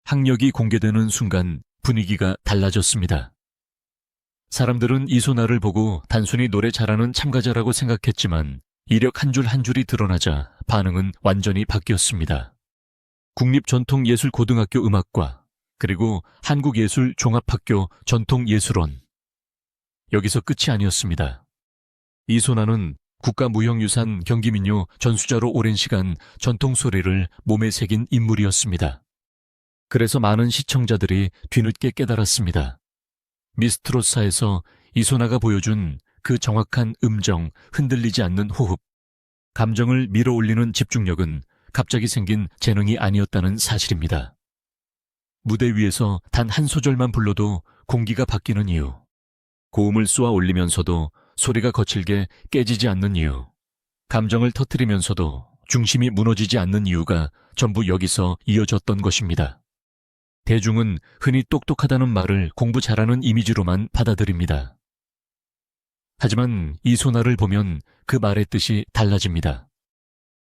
학력이 공개되는 순간 분위기가 달라졌습니다. 사람들은 이소나를 보고 단순히 노래 잘하는 참가자라고 생각했지만 이력 한 줄 한 줄이 드러나자 반응은 완전히 바뀌었습니다. 국립전통예술고등학교 음악과 그리고 한국예술종합학교 전통예술원. 여기서 끝이 아니었습니다. 이소나는 국가무형유산 경기민요 전수자로 오랜 시간 전통소리를 몸에 새긴 인물이었습니다. 그래서 많은 시청자들이 뒤늦게 깨달았습니다. 미스트롯사에서 이소나가 보여준 그 정확한 음정, 흔들리지 않는 호흡, 감정을 밀어올리는 집중력은 갑자기 생긴 재능이 아니었다는 사실입니다. 무대 위에서 단 한 소절만 불러도 공기가 바뀌는 이유, 고음을 쏘아 올리면서도 소리가 거칠게 깨지지 않는 이유, 감정을 터뜨리면서도 중심이 무너지지 않는 이유가 전부 여기서 이어졌던 것입니다. 대중은 흔히 똑똑하다는 말을 공부 잘하는 이미지로만 받아들입니다. 하지만 이소나를 보면 그 말의 뜻이 달라집니다.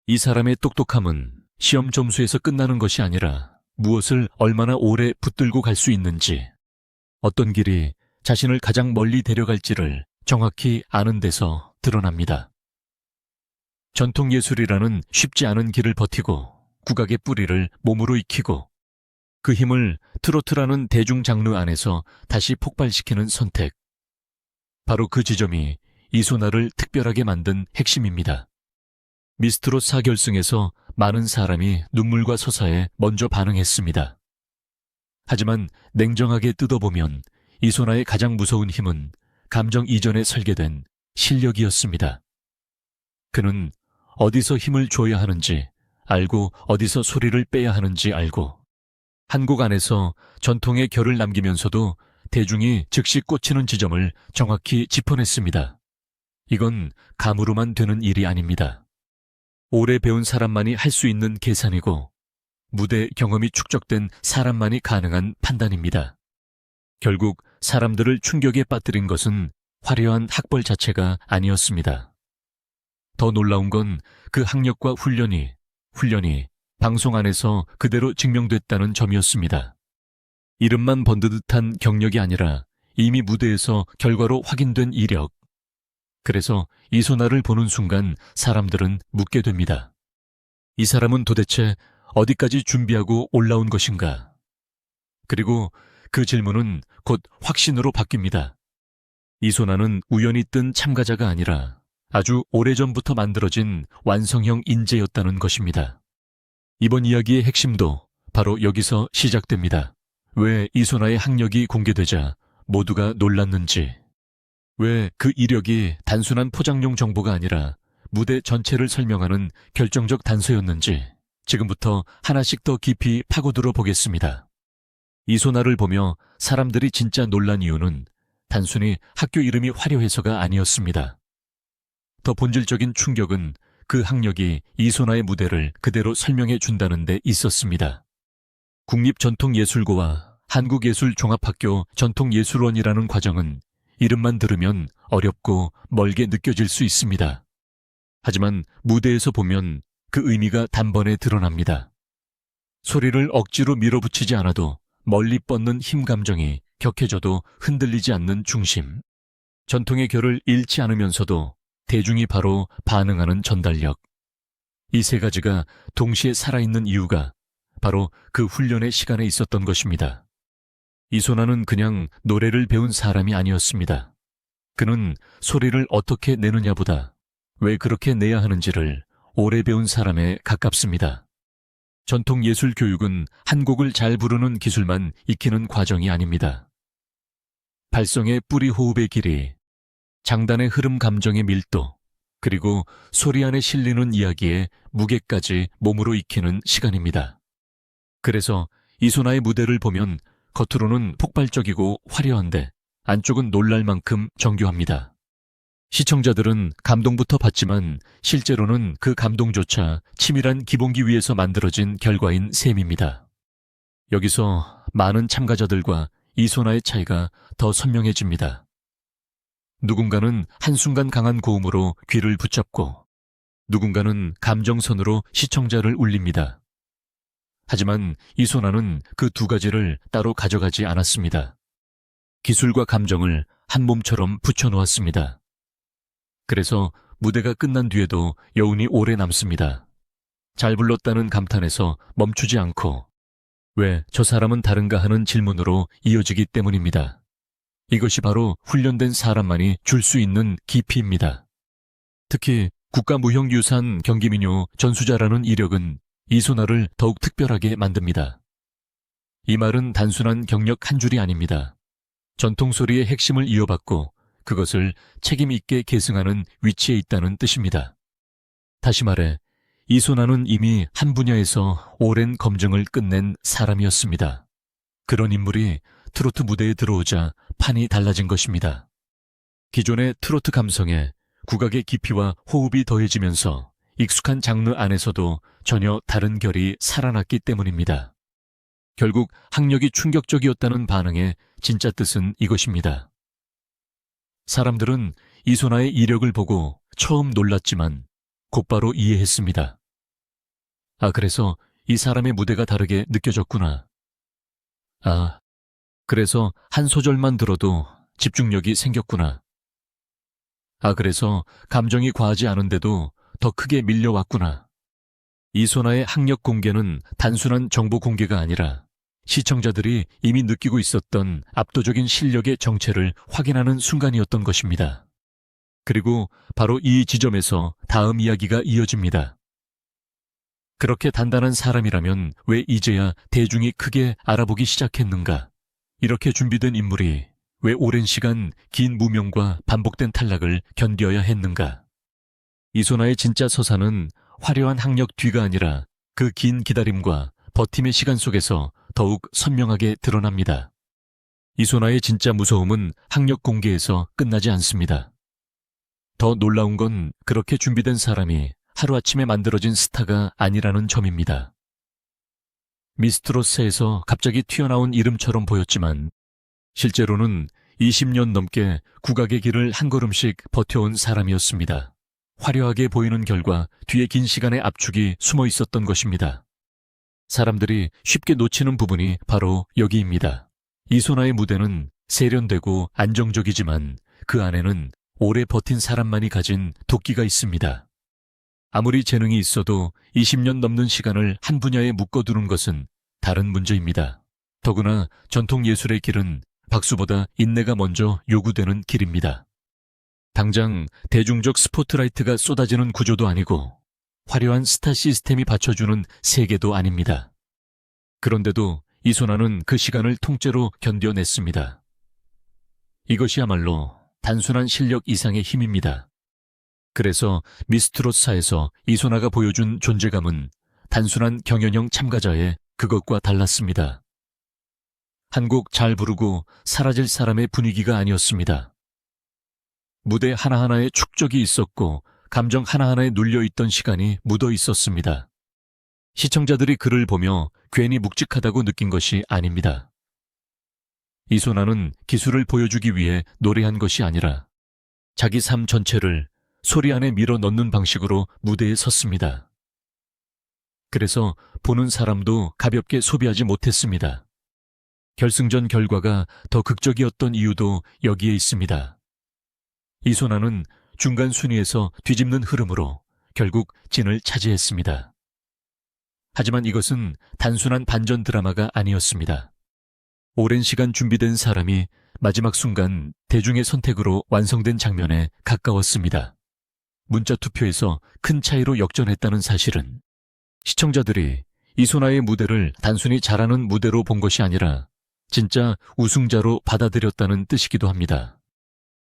이 사람의 똑똑함은 시험 점수에서 끝나는 것이 아니라 무엇을 얼마나 오래 붙들고 갈 수 있는지, 어떤 길이 자신을 가장 멀리 데려갈지를 정확히 아는 데서 드러납니다. 전통예술이라는 쉽지 않은 길을 버티고 국악의 뿌리를 몸으로 익히고 그 힘을 트로트라는 대중 장르 안에서 다시 폭발시키는 선택. 바로 그 지점이 이소나를 특별하게 만든 핵심입니다. 미스트롯 4결승에서 많은 사람이 눈물과 서사에 먼저 반응했습니다. 하지만 냉정하게 뜯어보면 이소나의 가장 무서운 힘은 감정 이전에 설계된 실력이었습니다. 그는 어디서 힘을 줘야 하는지 알고 어디서 소리를 빼야 하는지 알고 한 곡 안에서 전통의 결을 남기면서도 대중이 즉시 꽂히는 지점을 정확히 짚어냈습니다. 이건 감으로만 되는 일이 아닙니다. 오래 배운 사람만이 할 수 있는 계산이고 무대 경험이 축적된 사람만이 가능한 판단입니다. 결국 사람들을 충격에 빠뜨린 것은 화려한 학벌 자체가 아니었습니다. 더 놀라운 건 그 학력과 훈련이 방송 안에서 그대로 증명됐다는 점이었습니다. 이름만 번듯한 경력이 아니라 이미 무대에서 결과로 확인된 이력. 그래서 이소나를 보는 순간 사람들은 묻게 됩니다. 이 사람은 도대체 어디까지 준비하고 올라온 것인가? 그리고 그 질문은 곧 확신으로 바뀝니다. 이소나는 우연히 뜬 참가자가 아니라 아주 오래전부터 만들어진 완성형 인재였다는 것입니다. 이번 이야기의 핵심도 바로 여기서 시작됩니다. 왜 이소나의 학력이 공개되자 모두가 놀랐는지, 왜 그 이력이 단순한 포장용 정보가 아니라 무대 전체를 설명하는 결정적 단서였는지 지금부터 하나씩 더 깊이 파고들어 보겠습니다. 이소나를 보며 사람들이 진짜 놀란 이유는 단순히 학교 이름이 화려해서가 아니었습니다. 더 본질적인 충격은 그 학력이 이소나의 무대를 그대로 설명해 준다는 데 있었습니다. 국립전통예술고와 한국예술종합학교 전통예술원이라는 과정은 이름만 들으면 어렵고 멀게 느껴질 수 있습니다. 하지만 무대에서 보면 그 의미가 단번에 드러납니다. 소리를 억지로 밀어붙이지 않아도 멀리 뻗는 힘 감정이 격해져도 흔들리지 않는 중심. 전통의 결을 잃지 않으면서도 대중이 바로 반응하는 전달력. 이 세 가지가 동시에 살아있는 이유가 바로 그 훈련의 시간에 있었던 것입니다. 이소나는 그냥 노래를 배운 사람이 아니었습니다. 그는 소리를 어떻게 내느냐보다 왜 그렇게 내야 하는지를 오래 배운 사람에 가깝습니다. 전통예술 교육은 한 곡을 잘 부르는 기술만 익히는 과정이 아닙니다. 발성의 뿌리 호흡의 길이, 장단의 흐름 감정의 밀도, 그리고 소리 안에 실리는 이야기의 무게까지 몸으로 익히는 시간입니다. 그래서 이소나의 무대를 보면 겉으로는 폭발적이고 화려한데 안쪽은 놀랄 만큼 정교합니다. 시청자들은 감동부터 받지만 실제로는 그 감동조차 치밀한 기본기 위에서 만들어진 결과인 셈입니다. 여기서 많은 참가자들과 이소나의 차이가 더 선명해집니다. 누군가는 한순간 강한 고음으로 귀를 붙잡고 누군가는 감정선으로 시청자를 울립니다. 하지만 이소나는 그 두 가지를 따로 가져가지 않았습니다. 기술과 감정을 한 몸처럼 붙여놓았습니다. 그래서 무대가 끝난 뒤에도 여운이 오래 남습니다. 잘 불렀다는 감탄에서 멈추지 않고 왜 저 사람은 다른가 하는 질문으로 이어지기 때문입니다. 이것이 바로 훈련된 사람만이 줄 수 있는 깊이입니다. 특히 국가무형유산 경기민요 전수자라는 이력은 이소나를 더욱 특별하게 만듭니다. 이 말은 단순한 경력 한 줄이 아닙니다. 전통소리의 핵심을 이어받고 그것을 책임 있게 계승하는 위치에 있다는 뜻입니다. 다시 말해 이소나는 이미 한 분야에서 오랜 검증을 끝낸 사람이었습니다. 그런 인물이 트로트 무대에 들어오자 판이 달라진 것입니다. 기존의 트로트 감성에 국악의 깊이와 호흡이 더해지면서 익숙한 장르 안에서도 전혀 다른 결이 살아났기 때문입니다. 결국 학력이 충격적이었다는 반응의 진짜 뜻은 이것입니다. 사람들은 이소나의 이력을 보고 처음 놀랐지만 곧바로 이해했습니다. 아, 그래서 이 사람의 무대가 다르게 느껴졌구나. 아, 그래서 한 소절만 들어도 집중력이 생겼구나. 아, 그래서 감정이 과하지 않은데도 더 크게 밀려왔구나. 이소나의 학력 공개는 단순한 정보 공개가 아니라 시청자들이 이미 느끼고 있었던 압도적인 실력의 정체를 확인하는 순간이었던 것입니다. 그리고 바로 이 지점에서 다음 이야기가 이어집니다. 그렇게 단단한 사람이라면 왜 이제야 대중이 크게 알아보기 시작했는가? 이렇게 준비된 인물이 왜 오랜 시간 긴 무명과 반복된 탈락을 견뎌야 했는가? 이소나의 진짜 서사는 화려한 학력 뒤가 아니라 그 긴 기다림과 버팀의 시간 속에서 더욱 선명하게 드러납니다. 이소나의 진짜 무서움은 학력 공개에서 끝나지 않습니다. 더 놀라운 건 그렇게 준비된 사람이 하루아침에 만들어진 스타가 아니라는 점입니다. 미스트로스에서 갑자기 튀어나온 이름처럼 보였지만 실제로는 20년 넘게 국악의 길을 한 걸음씩 버텨온 사람이었습니다. 화려하게 보이는 결과 뒤에 긴 시간의 압축이 숨어 있었던 것입니다. 사람들이 쉽게 놓치는 부분이 바로 여기입니다. 이소나의 무대는 세련되고 안정적이지만 그 안에는 오래 버틴 사람만이 가진 도끼가 있습니다. 아무리 재능이 있어도 20년 넘는 시간을 한 분야에 묶어두는 것은 다른 문제입니다. 더구나 전통 예술의 길은 박수보다 인내가 먼저 요구되는 길입니다. 당장 대중적 스포트라이트가 쏟아지는 구조도 아니고 화려한 스타 시스템이 받쳐주는 세계도 아닙니다. 그런데도 이소나는 그 시간을 통째로 견뎌냈습니다. 이것이야말로 단순한 실력 이상의 힘입니다. 그래서 미스트롯사에서 이소나가 보여준 존재감은 단순한 경연형 참가자의 그것과 달랐습니다. 한 곡 잘 부르고 사라질 사람의 분위기가 아니었습니다. 무대 하나하나에 축적이 있었고 감정 하나하나에 눌려있던 시간이 묻어 있었습니다. 시청자들이 그를 보며 괜히 묵직하다고 느낀 것이 아닙니다. 이소나는 기술을 보여주기 위해 노래한 것이 아니라 자기 삶 전체를 소리 안에 밀어 넣는 방식으로 무대에 섰습니다. 그래서 보는 사람도 가볍게 소비하지 못했습니다. 결승전 결과가 더 극적이었던 이유도 여기에 있습니다. 이소나는 중간 순위에서 뒤집는 흐름으로 결국 진을 차지했습니다. 하지만 이것은 단순한 반전 드라마가 아니었습니다. 오랜 시간 준비된 사람이 마지막 순간 대중의 선택으로 완성된 장면에 가까웠습니다. 문자 투표에서 큰 차이로 역전했다는 사실은 시청자들이 이소나의 무대를 단순히 잘하는 무대로 본 것이 아니라 진짜 우승자로 받아들였다는 뜻이기도 합니다.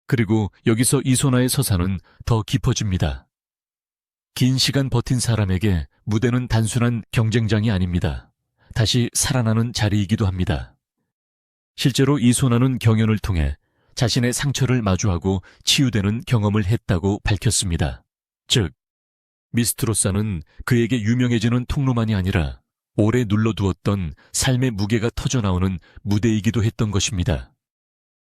그리고 여기서 이소나의 서사는 더 깊어집니다. 긴 시간 버틴 사람에게 무대는 단순한 경쟁장이 아닙니다. 다시 살아나는 자리이기도 합니다. 실제로 이소나는 경연을 통해 자신의 상처를 마주하고 치유되는 경험을 했다고 밝혔습니다. 즉, 미스트로사는 그에게 유명해지는 통로만이 아니라 오래 눌러두었던 삶의 무게가 터져나오는 무대이기도 했던 것입니다.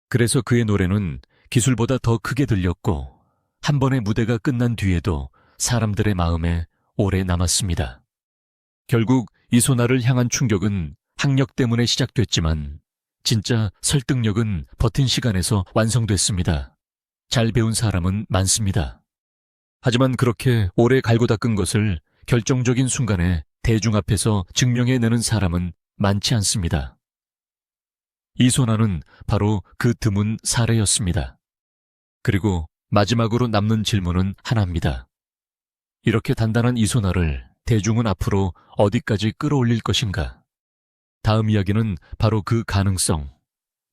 그래서 그의 노래는 기술보다 더 크게 들렸고 한 번의 무대가 끝난 뒤에도 사람들의 마음에 오래 남았습니다. 결국 이소나를 향한 충격은 학력 때문에 시작됐지만 진짜 설득력은 버틴 시간에서 완성됐습니다. 잘 배운 사람은 많습니다. 하지만 그렇게 오래 갈고 닦은 것을 결정적인 순간에 대중 앞에서 증명해내는 사람은 많지 않습니다. 이소나는 바로 그 드문 사례였습니다. 그리고 마지막으로 남는 질문은 하나입니다. 이렇게 단단한 이소나를 대중은 앞으로 어디까지 끌어올릴 것인가? 다음 이야기는 바로 그 가능성,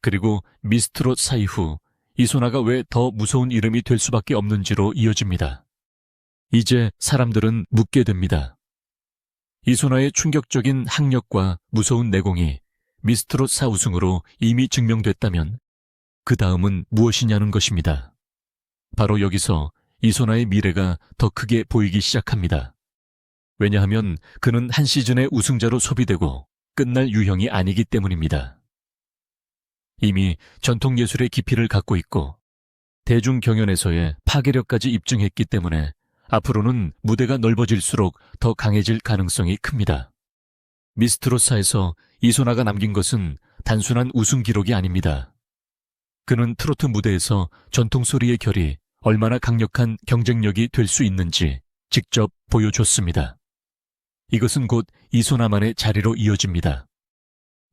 그리고 미스트롯 사이 후 이소나가 왜 더 무서운 이름이 될 수밖에 없는지로 이어집니다. 이제 사람들은 묻게 됩니다. 이소나의 충격적인 학력과 무서운 내공이 미스트롯 사 우승으로 이미 증명됐다면 그 다음은 무엇이냐는 것입니다. 바로 여기서 이소나의 미래가 더 크게 보이기 시작합니다. 왜냐하면 그는 한 시즌의 우승자로 소비되고 끝날 유형이 아니기 때문입니다. 이미 전통 예술의 깊이를 갖고 있고 대중 경연에서의 파괴력까지 입증했기 때문에 앞으로는 무대가 넓어질수록 더 강해질 가능성이 큽니다. 미스트롯사에서 이소나가 남긴 것은 단순한 우승 기록이 아닙니다. 그는 트로트 무대에서 전통 소리의 결이 얼마나 강력한 경쟁력이 될 수 있는지 직접 보여줬습니다. 이것은 곧 이소나만의 자리로 이어집니다.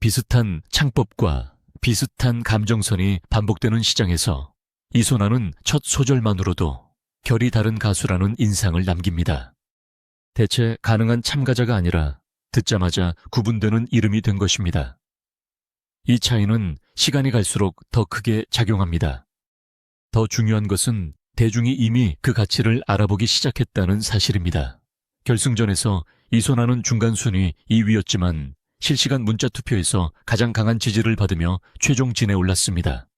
비슷한 창법과 비슷한 감정선이 반복되는 시장에서 이소나는 첫 소절만으로도 결이 다른 가수라는 인상을 남깁니다. 대체 가능한 참가자가 아니라 듣자마자 구분되는 이름이 된 것입니다. 이 차이는 시간이 갈수록 더 크게 작용합니다. 더 중요한 것은 대중이 이미 그 가치를 알아보기 시작했다는 사실입니다. 결승전에서 이소나는 중간 순위 2위였지만 실시간 문자 투표에서 가장 강한 지지를 받으며 최종진에 올랐습니다.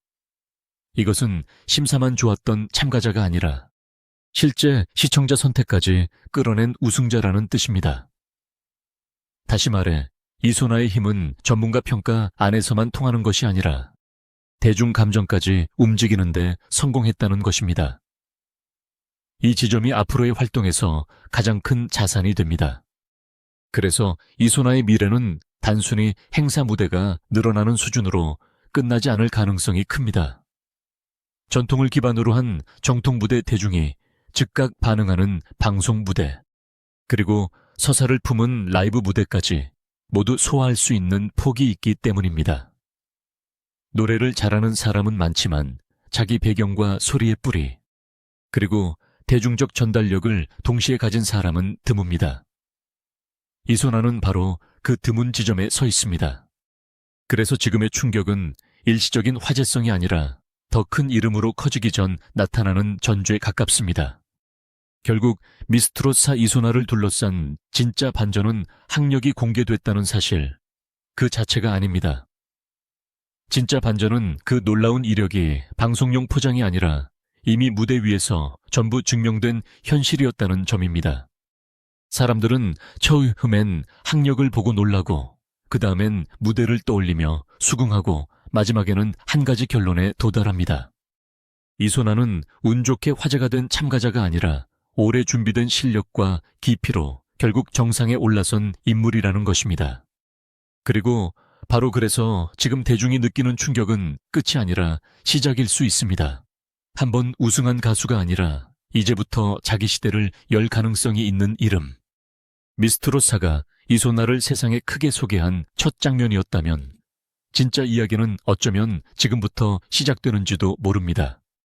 이것은 심사만 좋았던 참가자가 아니라 실제 시청자 선택까지 끌어낸 우승자라는 뜻입니다. 다시 말해 이소나의 힘은 전문가 평가 안에서만 통하는 것이 아니라 대중 감정까지 움직이는데 성공했다는 것입니다. 이 지점이 앞으로의 활동에서 가장 큰 자산이 됩니다. 그래서 이소나의 미래는 단순히 행사 무대가 늘어나는 수준으로 끝나지 않을 가능성이 큽니다. 전통을 기반으로 한 정통 무대 대중이 즉각 반응하는 방송 무대, 그리고 서사를 품은 라이브 무대까지 모두 소화할 수 있는 폭이 있기 때문입니다. 노래를 잘하는 사람은 많지만 자기 배경과 소리의 뿌리, 그리고 대중적 전달력을 동시에 가진 사람은 드뭅니다. 이소나는 바로 그 드문 지점에 서 있습니다. 그래서 지금의 충격은 일시적인 화제성이 아니라 더 큰 이름으로 커지기 전 나타나는 전주에 가깝습니다. 결국 미스트롯사 이소나를 둘러싼 진짜 반전은 학력이 공개됐다는 사실, 그 자체가 아닙니다. 진짜 반전은 그 놀라운 이력이 방송용 포장이 아니라 이미 무대 위에서 전부 증명된 현실이었다는 점입니다. 사람들은 처음엔 학력을 보고 놀라고 그 다음엔 무대를 떠올리며 수긍하고 마지막에는 한 가지 결론에 도달합니다. 이소나는 운 좋게 화제가 된 참가자가 아니라 오래 준비된 실력과 깊이로 결국 정상에 올라선 인물이라는 것입니다. 그리고 바로 그래서 지금 대중이 느끼는 충격은 끝이 아니라 시작일 수 있습니다. 한번 우승한 가수가 아니라 이제부터 자기 시대를 열 가능성이 있는 이름. 미스트롯사가 이소나를 세상에 크게 소개한 첫 장면이었다면 진짜 이야기는 어쩌면 지금부터 시작되는지도 모릅니다.